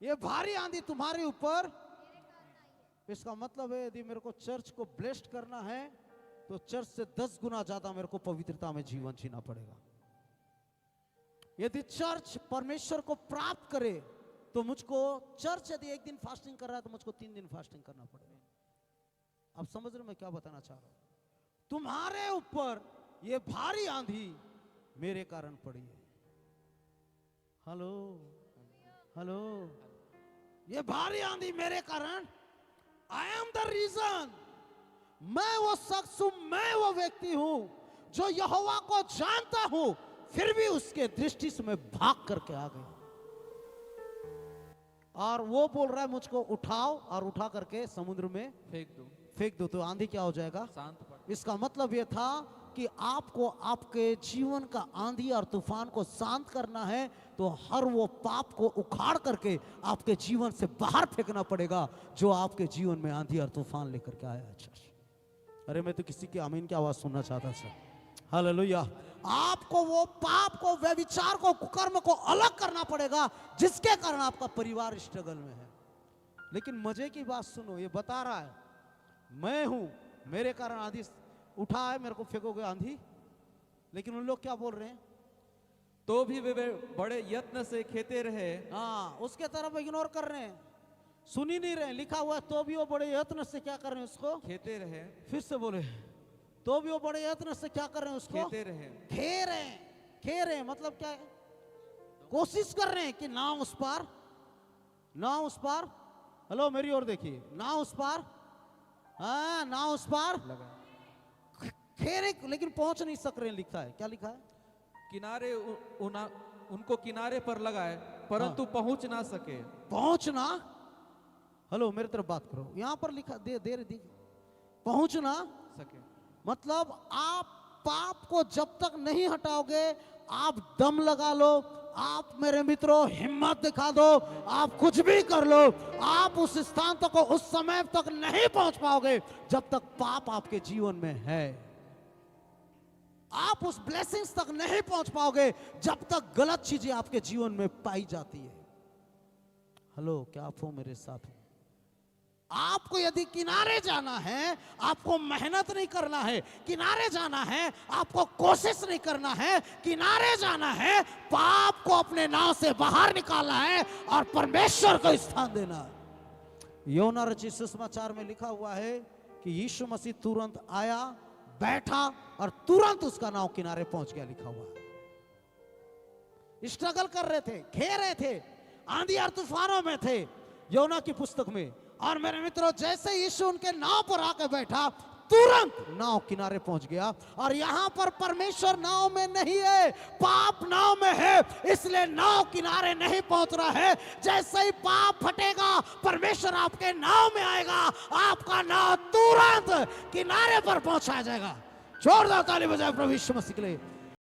ये भारी आंधी तुम्हारे ऊपर। इसका मतलब है यदि मेरे को चर्च को ब्लेस्ड करना है तो चर्च से 10 गुना ज्यादा मेरे को पवित्रता में जीवन जीना पड़ेगा। यदि चर्च परमेश्वर को प्राप्त करे तो मुझको चर्च यदि एक दिन फास्टिंग कर रहा है तो मुझको 3 दिन फास्टिंग करना पड़ेगा। अब समझ रहे मैं क्या बताना चाह रहा हूं? तुम्हारे ऊपर ये भारी आंधी मेरे कारण पड़ी है। हेलो हेलो, ये भारी आंधी मेरे कारण, आई एम द रीजन। मैं वो शख्स हूं, मैं वो व्यक्ति हूं जो यहोवा को जानता हूं, फिर भी उसके दृष्टि से मैं भाग करके आ गया। और वो बोल रहा है मुझको उठाओ और उठा करके समुद्र में फेंक दो तो आंधी क्या हो जाएगा? शांत पड़। इसका मतलब यह था कि आपको आपके जीवन का आंधी और तूफान को शांत करना है तो हर वो पाप को उखाड़ करके आपके जीवन से बाहर फेंकना पड़ेगा जो आपके जीवन में आंधी और तूफान लेकर के आया। अच्छा, अरे मैं तो किसी की आमीन की आवाज सुनना चाहता था। हालेलुया। आपको वो पाप को, व्यभिचार को, कुकर्म को अलग करना पड़ेगा जिसके कारण आपका परिवार स्ट्रगल में है। लेकिन मजे की बात सुनो, ये बता रहा है मैं हूं, मेरे कारण आंधी उठा है, मेरे को फेंकोगे आंधी। लेकिन उन लोग क्या बोल रहे हैं? तो भी वे बड़े यत्न से खेते रहे। हाँ, उसके तरफ इग्नोर कर रहे हैं, सुन ही नहीं रहे। लिखा हुआ है तो भी वो बड़े यत्न से क्या कर रहे हैं? उसको खेते रहे। फिर से बोले, तो भी वो बड़े यत्न से क्या कर रहे हैं? उसको खेते रहे। खे रहे मतलब क्या है? कोशिश कर रहे हैं कि ना उस पार, ना उस पार। हेलो, मेरी ओर देखिए, ना उस पार, हाँ ना उस पार खेरे, लेकिन पहुंच नहीं सक रहे हैं। लिखा है, क्या लिखा है? किनारे उनको किनारे पर लगाए परंतु हाँ। पहुंच ना सके। पहुंचना, हेलो मेरी तरफ बात करो, यहां पर लिखा दे पहुंच ना सके। मतलब आप पाप को जब तक नहीं हटाओगे, आप दम लगा लो, आप मेरे मित्रों हिम्मत दिखा दो, आप कुछ भी कर लो, आप उस स्थान तक, उस समय तक नहीं पहुंच पाओगे जब तक पाप आपके जीवन में है। आप उस ब्लेसिंग्स तक नहीं पहुंच पाओगे जब तक गलत चीजें आपके जीवन में पाई जाती है। हेलो, क्या आप हो मेरे साथ? आपको यदि किनारे जाना है, आपको मेहनत नहीं करना है, किनारे जाना है, आपको कोशिश नहीं करना है, किनारे जाना है, पाप को अपने नाव से बाहर निकालना है और परमेश्वर को स्थान देना है। यूहन्ना रचित सुसमाचार में लिखा हुआ है कि यीशु मसीह तुरंत आया, बैठा और तुरंत उसका नाव किनारे पहुंच गया। लिखा हुआ है स्ट्रगल कर रहे थे, खे रहे थे, आंधी और तूफानों में थे यूहन्ना की पुस्तक में। और मेरे मित्रों, जैसे यीशु उनके नाव पर आकर बैठा, तुरंत नाव किनारे पहुंच गया। और यहां पर परमेश्वर नाव में नहीं है, पाप नाव में है, इसलिए नाव किनारे नहीं पहुंच रहा है। जैसे ही पाप फटेगा, परमेश्वर आपके नाव में आएगा, आपका नाव तुरंत किनारे पर पहुंचाया जाएगा। जोरदार ताली बजाए प्रभु यीशु मसीह के लिए।